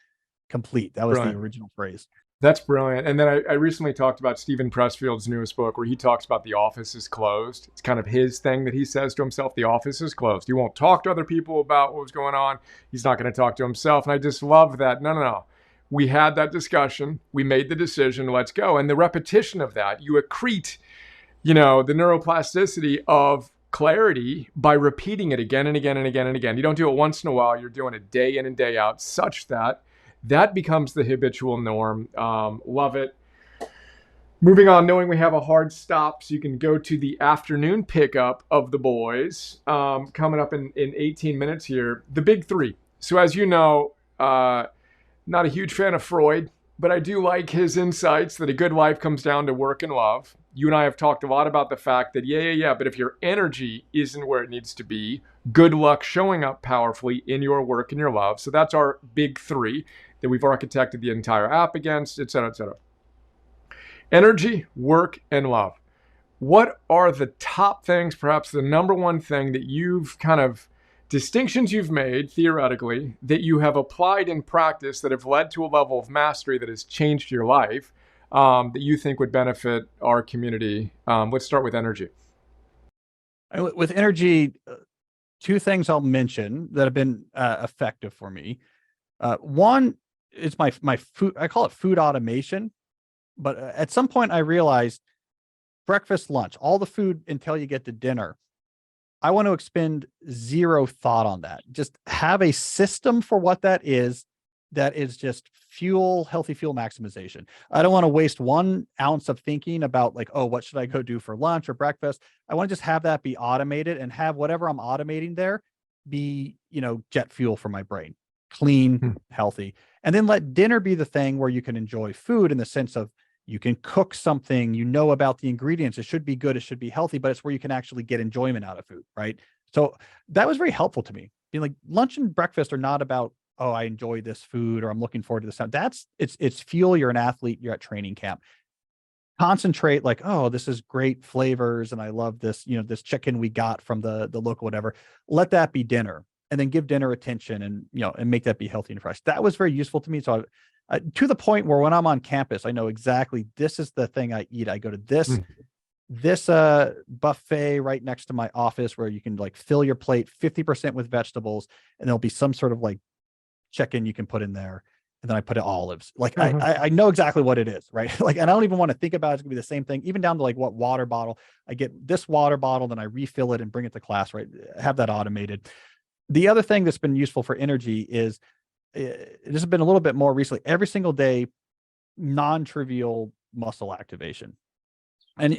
complete. That was the Brilliant. original phrase. That's brilliant. And then I recently talked about Stephen Pressfield's newest book where he talks about the office is closed. It's kind of his thing that he says to himself, the office is closed. He won't talk to other people about what was going on. He's not going to talk to himself. And I just love that. No, no, no. We had that discussion. We made the decision. Let's go. And the repetition of that, you accrete, the neuroplasticity of clarity by repeating it again and again and again and again. You don't do it once in a while. You're doing it day in and day out such that that becomes the habitual norm. Love it. Moving on, knowing we have a hard stop, so you can go to the afternoon pickup of the boys coming up in 18 minutes here. The big three. So as you know, not a huge fan of Freud, but I do like his insights that a good life comes down to work and love. You and I have talked a lot about the fact that, yeah, but if your energy isn't where it needs to be, good luck showing up powerfully in your work and your love. So that's our big three that we've architected the entire app against, et cetera, et cetera. Energy, work, and love. What are the top things, perhaps the number one thing that you've distinctions you've made theoretically that you have applied in practice that have led to a level of mastery that has changed your life that you think would benefit our community? Let's start with energy. With energy, two things I'll mention that have been effective for me. One is my food. I call it food automation. But at some point I realized breakfast, lunch, all the food until you get to dinner. I want to expend zero thought on that. Just have a system for what that is just healthy fuel maximization. I don't want to waste 1 ounce of thinking about like, oh, what should I go do for lunch or breakfast? I want to just have that be automated and have whatever I'm automating there be, jet fuel for my brain, clean, healthy. And then let dinner be the thing where you can enjoy food in the sense of you can cook something, about the ingredients. It should be good. It should be healthy, but it's where you can actually get enjoyment out of food. Right. So that was very helpful to me. Being like lunch and breakfast are not about, oh, I enjoy this food or I'm looking forward to this. It's fuel. You're an athlete. You're at training camp. Concentrate like, oh, this is great flavors. And I love this, this chicken we got from the local, whatever. Let that be dinner. And then give dinner attention and, and make that be healthy and fresh. That was very useful to me. So to the point where when I'm on campus, I know exactly this is the thing I eat. I go to this buffet right next to my office where you can like fill your plate 50% with vegetables and there'll be some sort of like chicken you can put in there. And then I put olives. Like I know exactly what it is, right? Like, and I don't even want to think about it. It's gonna be the same thing, even down to like what water bottle. I get this water bottle, then I refill it and bring it to class, right? Have that automated. The other thing that's been useful for energy is this has been a little bit more recently. Every single day, non-trivial muscle activation. And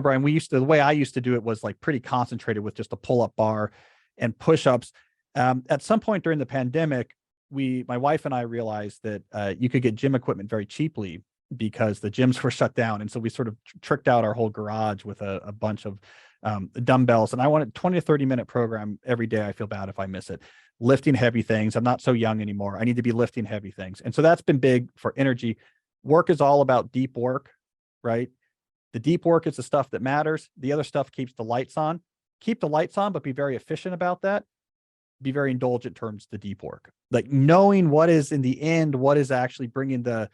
Brian, the way I used to do it was like pretty concentrated with just a pull-up bar and push-ups. At some point during the pandemic, my wife and I realized that you could get gym equipment very cheaply because the gyms were shut down. And so we sort of tricked out our whole garage with a bunch of dumbbells. And I wanted a 20 to 30 minute program every day. I feel bad if I miss it. Lifting heavy things. I'm not so young anymore. I need to be lifting heavy things. And so that's been big for energy. Work is all about deep work, right? The deep work is the stuff that matters. The other stuff keeps the lights on. Keep the lights on, but be very efficient about that. Be very indulgent in terms of the deep work. Like knowing what is in the end, what is actually bringing the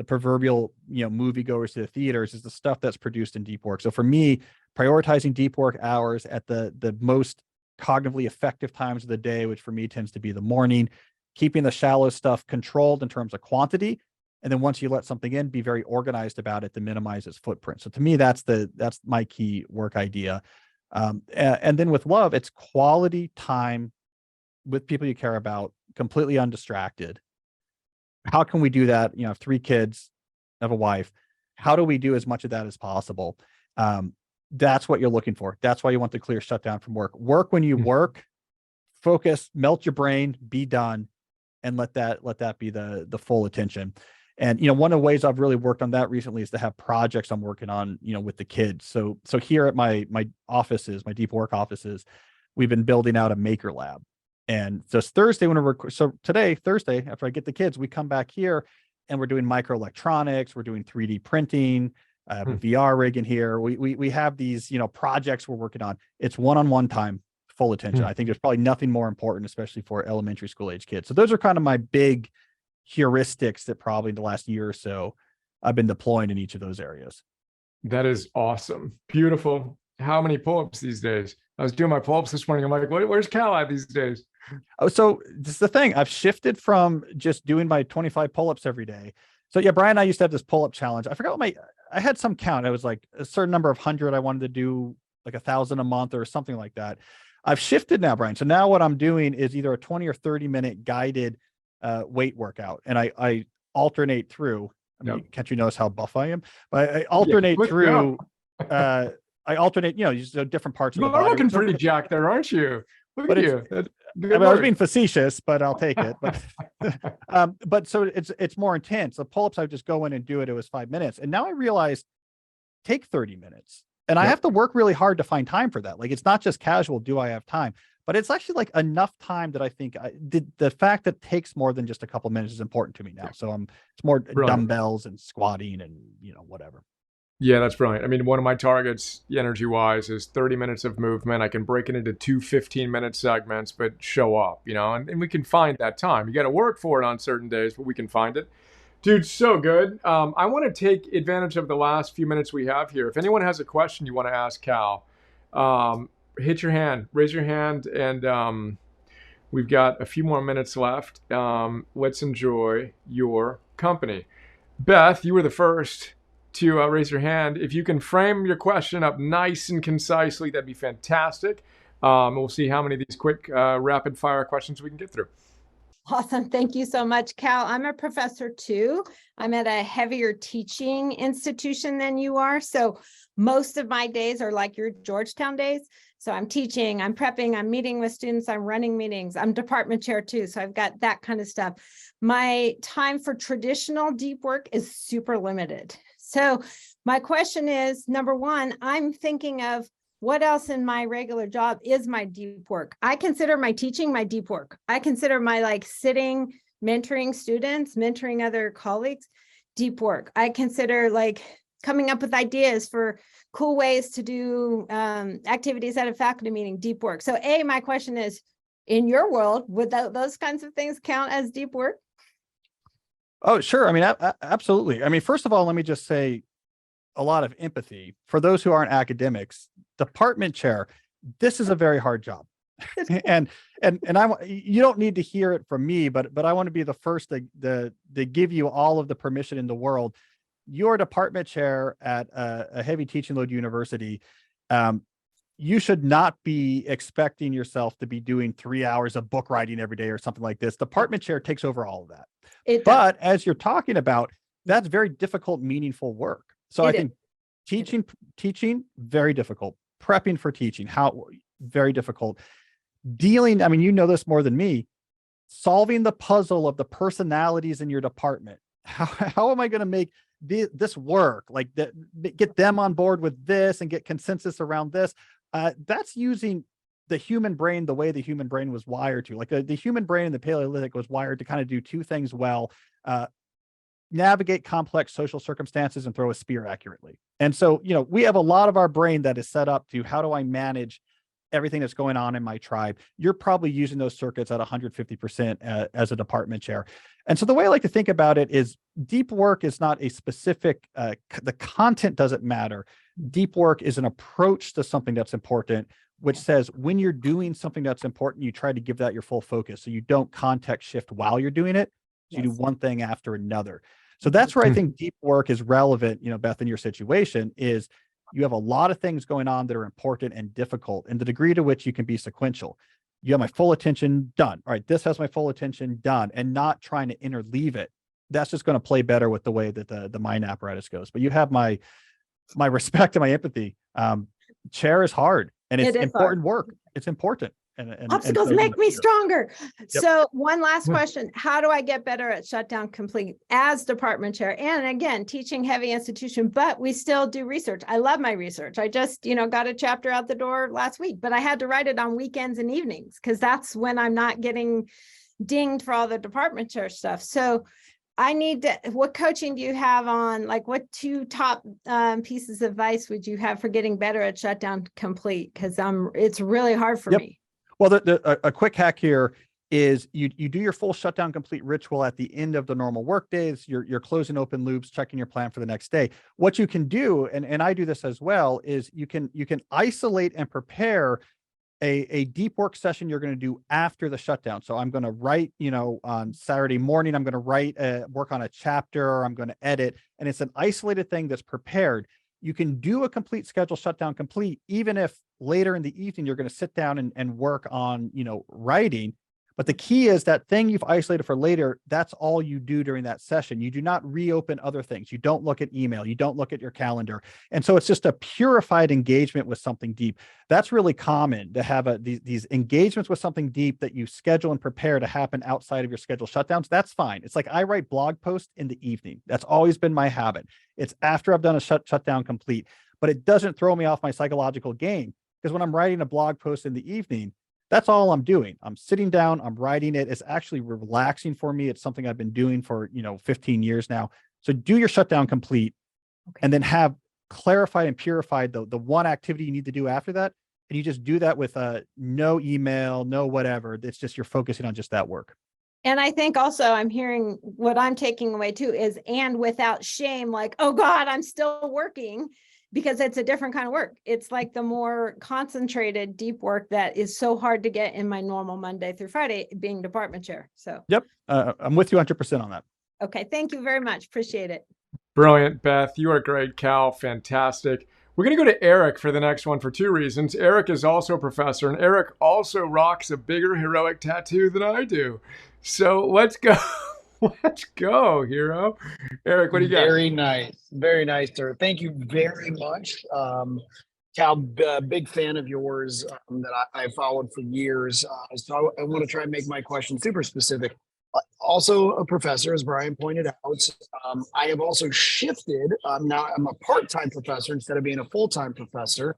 proverbial, moviegoers to the theaters is the stuff that's produced in deep work. So for me, prioritizing deep work hours at the most cognitively effective times of the day, which for me tends to be the morning, keeping the shallow stuff controlled in terms of quantity. And then once you let something in, be very organized about it to minimize its footprint. So to me, that's my key work idea. And then with love, it's quality time with people you care about, completely undistracted. How can we do that? I have 3 kids, I have a wife. How do we do as much of that as possible? That's what you're looking for. That's why you want the clear shutdown from work. Work when you work, focus, melt your brain, be done, and let that be the full attention. And, one of the ways I've really worked on that recently is to have projects I'm working on, with the kids. So here at my offices, my deep work offices, we've been building out a maker lab. And just Thursday, so today, Thursday, after I get the kids, we come back here and we're doing microelectronics, we're doing 3D printing, I have a VR rig in here. We have these, projects we're working on. It's one-on-one time, full attention. I think there's probably nothing more important, especially for elementary school age kids. So those are kind of my big heuristics that probably the last year or so I've been deploying in each of those areas. That is awesome. Beautiful. How many pull-ups these days? I was doing my pull-ups this morning. I'm like, where's Cal at these days? Oh, so this is the thing. I've shifted from just doing my 25 pull-ups every day. So yeah, Brian and I used to have this pull-up challenge. I forgot I had some count. It was like a certain number of 100. I wanted to do like 1,000 a month or something like that. I've shifted now, Brian. So now what I'm doing is either a 20 or 30-minute guided weight workout. And I alternate through. I mean, can't you notice how buff I am? But I alternate through, I alternate, different parts of the body. You're looking pretty jacked there, aren't you? Look at you. I was being facetious, but I'll take it. But so it's more intense. The pull-ups, I would just go in and do it. It was 5 minutes. And now I realize take 30 minutes. And I have to work really hard to find time for that. Like, it's not just casual, do I have time? But it's actually like enough time that I think the fact that it takes more than just a couple minutes is important to me now. So it's more dumbbells and squatting and, whatever. Yeah, that's brilliant. I mean, one of my targets, energy-wise, is 30 minutes of movement. I can break it into 2 15-minute segments, but show up, and we can find that time. You got to work for it on certain days, but we can find it. Dude, so good. I want to take advantage of the last few minutes we have here. If anyone has a question you want to ask Cal, hit your hand, raise your hand, and we've got a few more minutes left. Let's enjoy your company. Beth, you were the first to raise your hand. If you can frame your question up nice and concisely, that'd be fantastic. We'll see how many of these quick rapid fire questions we can get through. Awesome. Thank you so much, Cal. I'm a professor too. I'm at a heavier teaching institution than you are. So most of my days are like your Georgetown days. So I'm teaching, I'm prepping, I'm meeting with students, I'm running meetings, I'm department chair too. So I've got that kind of stuff. My time for traditional deep work is super limited. So my question is, number one, I'm thinking of what else in my regular job is my deep work. I consider my teaching my deep work. I consider my sitting, mentoring students, mentoring other colleagues, deep work. I consider coming up with ideas for cool ways to do activities at a faculty meeting, deep work. So my question is, in your world, would those kinds of things count as deep work? Oh, sure. I mean, absolutely. I mean, first of all, let me just say a lot of empathy for those who aren't academics. Department chair, this is a very hard job. and you don't need to hear it from me, but I want to be the first to give you all of the permission in the world. You're department chair at a heavy teaching load university. You should not be expecting yourself to be doing 3 hours of book writing every day or something like this. Department chair takes over all of that. But as you're talking about, that's very difficult, meaningful work. So I think teaching, very difficult. Prepping for teaching, very difficult. Dealing, I mean, you know this more than me, solving the puzzle of the personalities in your department. How am I going to make this work? Get them on board with this and get consensus around this. That's using the human brain the way the human brain was wired to. The human brain in the Paleolithic was wired to kind of do two things well: navigate complex social circumstances and throw a spear accurately. And so, we have a lot of our brain that is set up to, how do I manage everything that's going on in my tribe? You're probably using those circuits at 150% as a department chair. And so the way I like to think about it is, deep work is not a specific, the content doesn't matter. Deep work is an approach to something that's important, which says when you're doing something that's important, you try to give that your full focus. So you don't context shift while you're doing it. So you do one thing after another. So that's where I think deep work is relevant, Beth, in your situation, is you have a lot of things going on that are important and difficult, and the degree to which you can be sequential. You have my full attention, done. All right, this has my full attention, done, and not trying to interleave it. That's just going to play better with the way that the mind apparatus goes. But you have my respect and my empathy. Chair is hard, and it's important work. It's important. Obstacles make me stronger. Yep. So one last question. How do I get better at shutdown complete as department chair? And again, teaching heavy institution, but we still do research. I love my research. I just, got a chapter out the door last week, but I had to write it on weekends and evenings because that's when I'm not getting dinged for all the department chair stuff. So I need to, what coaching do you have on, like what 2 top pieces of advice would you have for getting better at shutdown complete? Because it's really hard for me. Well, a quick hack here is you do your full shutdown complete ritual at the end of the normal work days. You're closing open loops, checking your plan for the next day. What you can do, and I do this as well, is you can isolate and prepare a deep work session you're going to do after the shutdown. So I'm going to write, on Saturday morning, I'm going to write, work on a chapter, I'm going to edit, and it's an isolated thing that's prepared. You can do a complete schedule shutdown complete, even if later in the evening, you're going to sit down and work on, writing. But the key is that thing you've isolated for later, that's all you do during that session. You do not reopen other things. You don't look at email. You don't look at your calendar. And so it's just a purified engagement with something deep. That's really common to have these engagements with something deep that you schedule and prepare to happen outside of your scheduled shutdowns. That's fine. It's like I write blog posts in the evening. That's always been my habit. It's after I've done a shutdown complete, but it doesn't throw me off my psychological game because when I'm writing a blog post in the evening, that's all I'm doing. I'm sitting down, I'm writing it. It's actually relaxing for me. It's something I've been doing for, 15 years now. So do your shutdown complete and then have clarified and purified the one activity you need to do after that. And you just do that with no email, no whatever. It's just, you're focusing on just that work. And I think also I'm hearing what I'm taking away too is, and without shame, like, oh God, I'm still working. Because it's a different kind of work. It's like the more concentrated, deep work that is so hard to get in my normal Monday through Friday being department chair. So, yep, I'm with you 100% on that. Okay, thank you very much. Appreciate it. Brilliant, Beth. You are great. Cal, fantastic. We're going to go to Eric for the next one for 2 reasons. Eric is also a professor, and Eric also rocks a bigger heroic tattoo than I do. So let's go. Let's go, hero. Eric, what do you got? Very nice, sir. Thank you very much. Cal, big fan of yours that I followed for years. So I want to try and make my question super specific. Also a professor, as Brian pointed out. I have also shifted. Now I'm a part-time professor instead of being a full-time professor.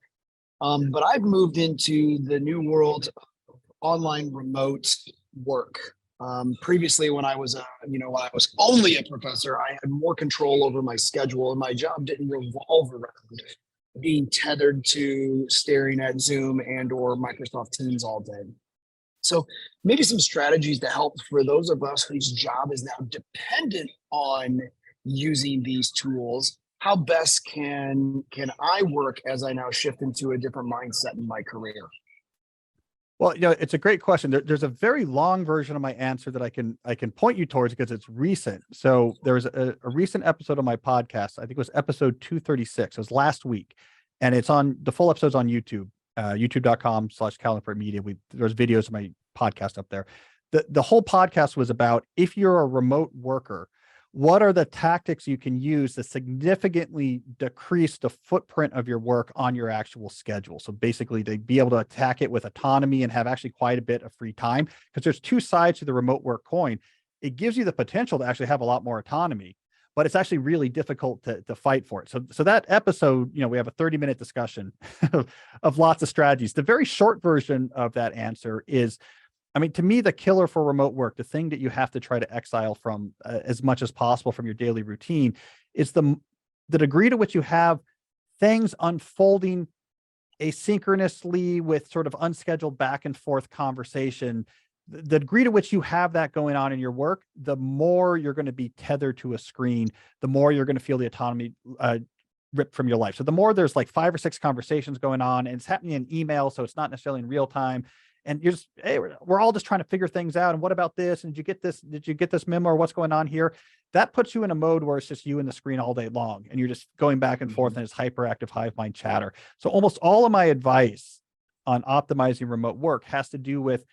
But I've moved into the new world of online remote work. Previously, when I was only a professor, I had more control over my schedule, and my job didn't revolve around being tethered to staring at Zoom and or Microsoft Teams all day. So maybe some strategies to help for those of us whose job is now dependent on using these tools. How best can I work as I now shift into a different mindset in my career? Well, it's a great question. There's a very long version of my answer that I can point you towards because it's recent. So there was a recent episode of my podcast. I think it was episode 236. It was last week, and it's on the full episode's on YouTube, youtube.com/Cal Newport Media. There's videos of my podcast up there. The whole podcast was about if you're a remote worker, what are the tactics you can use to significantly decrease the footprint of your work on your actual schedule? So basically to be able to attack it with autonomy and have actually quite a bit of free time, because there's 2 sides to the remote work coin. It gives you the potential to actually have a lot more autonomy, but it's actually really difficult to fight for it. So that episode, we have a 30-minute discussion of lots of strategies. The very short version of that answer is, to me, the killer for remote work, the thing that you have to try to exile from as much as possible from your daily routine, is the degree to which you have things unfolding asynchronously with sort of unscheduled back and forth conversation. The degree to which you have that going on in your work, the more you're going to be tethered to a screen, the more you're going to feel the autonomy ripped from your life. So the more there's like 5 or 6 conversations going on, and it's happening in email, so it's not necessarily in real time. And you're just, hey, we're all just trying to figure things out. And what about this? And did you get this? Did you get this memo, or what's going on here? That puts you in a mode where it's just you and the screen all day long. And you're just going back and forth in this hyperactive hive mind chatter. So almost all of my advice on optimizing remote work has to do with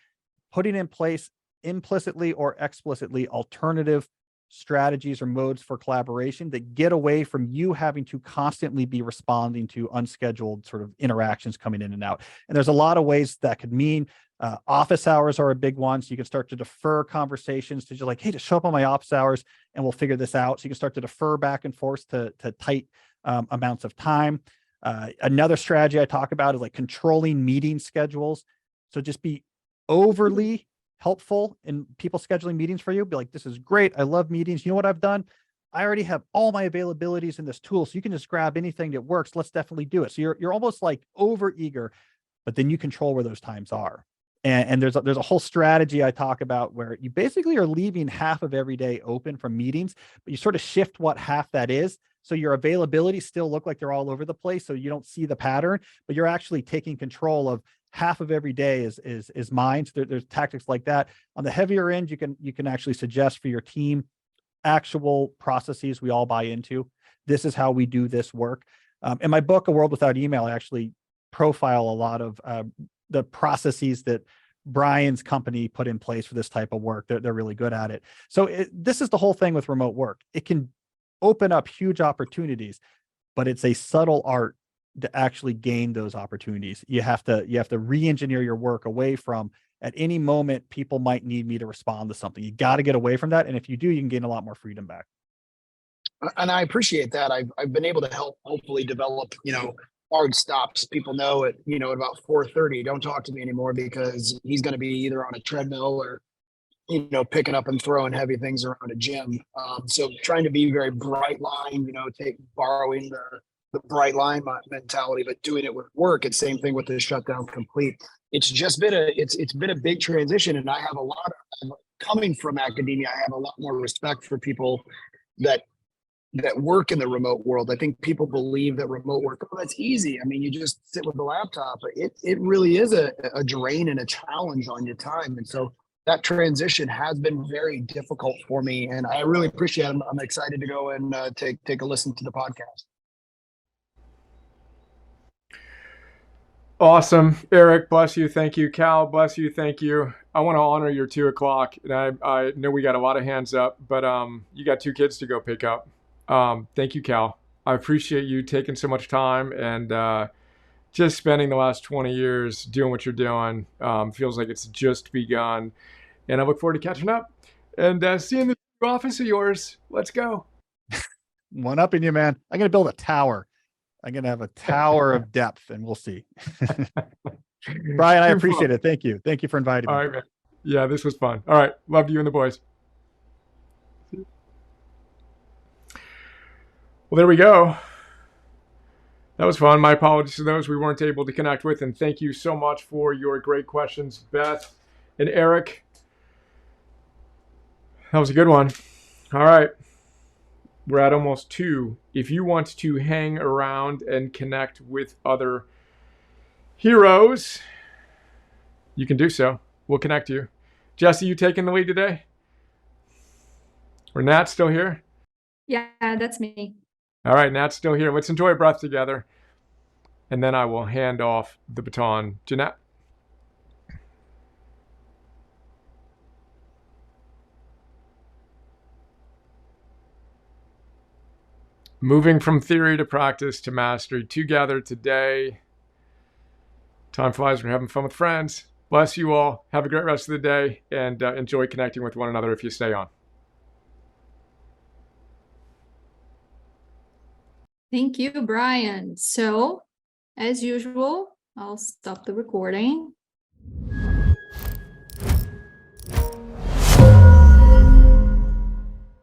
putting in place implicitly or explicitly alternative strategies or modes for collaboration that get away from you having to constantly be responding to unscheduled sort of interactions coming in and out. And there's a lot of ways that could mean Office hours are a big one. So you can start to defer conversations to just like, hey, just show up on my office hours and we'll figure this out. So you can start to defer back and forth to tight amounts of time. Another strategy I talk about is like controlling meeting schedules. So just be overly helpful in people scheduling meetings for you. Be like, this is great. I love meetings. You know what I've done? I already have all my availabilities in this tool. So you can just grab anything that works. Let's definitely do it. So you're almost like over eager, but then you control where those times are. And there's a whole strategy I talk about where you basically are leaving half of every day open from meetings, but you sort of shift what half that is. So your availability still look like they're all over the place. So you don't see the pattern, but you're actually taking control of half of every day is mine. So there's tactics like that. On the heavier end, you can actually suggest for your team actual processes we all buy into. This is how we do this work. In my book, A World Without Email, I actually profile a lot of the processes that Brian's company put in place for this type of work. They're really good at it. So this is the whole thing with remote work. It can open up huge opportunities, but it's a subtle art to actually gain those opportunities. You have to re-engineer your work away from, at any moment, people might need me to respond to something. You got to get away from that. And if you do, you can gain a lot more freedom back. And I appreciate that. I've been able to help hopefully develop, hard stops. People know at about 4:30, don't talk to me anymore because he's going to be either on a treadmill or picking up and throwing heavy things around a gym. So trying to be very bright line, borrowing the bright line mentality, but doing it with work. It's same thing with the shutdown complete. It's just been it's been a big transition, and I have a lot of, coming from academia, I have a lot more respect for people that work in the remote world. I think people believe that remote work, that's easy. I mean, you just sit with the laptop, but it really is a drain and a challenge on your time. And so that transition has been very difficult for me, and I really appreciate it. I'm excited to go and take a listen to the podcast. Awesome. Eric, bless you. Thank you. Cal, bless you. Thank you. I want to honor your 2:00. And I know we got a lot of hands up, but you got 2 kids to go pick up. Thank you, Cal. I appreciate you taking so much time and just spending the last 20 years doing what you're doing. Feels like it's just begun. And I look forward to catching up and seeing the new office of yours. Let's go. One up in you, man. I'm going to build a tower. I'm going to have a tower of depth, and we'll see. Brian, I appreciate it. Thank you. Thank you for inviting me. All right, man. Yeah, this was fun. All right. Love you and the boys. Well, there we go. That was fun. My apologies to those we weren't able to connect with, and thank you so much for your great questions, Beth and Eric. That was a good one. All right. We're at almost 2. If you want to hang around and connect with other heroes, you can do so. We'll connect you. Jesse, you taking the lead today? Or Nat still here? Yeah, that's me. All right, Nat's still here. Let's enjoy a breath together. And then I will hand off the baton to Nat. Moving from theory to practice to mastery together today. Time flies when you're having fun with friends. Bless you all. Have a great rest of the day and enjoy connecting with one another if you stay on. Thank you, Brian. So, as usual, I'll stop the recording.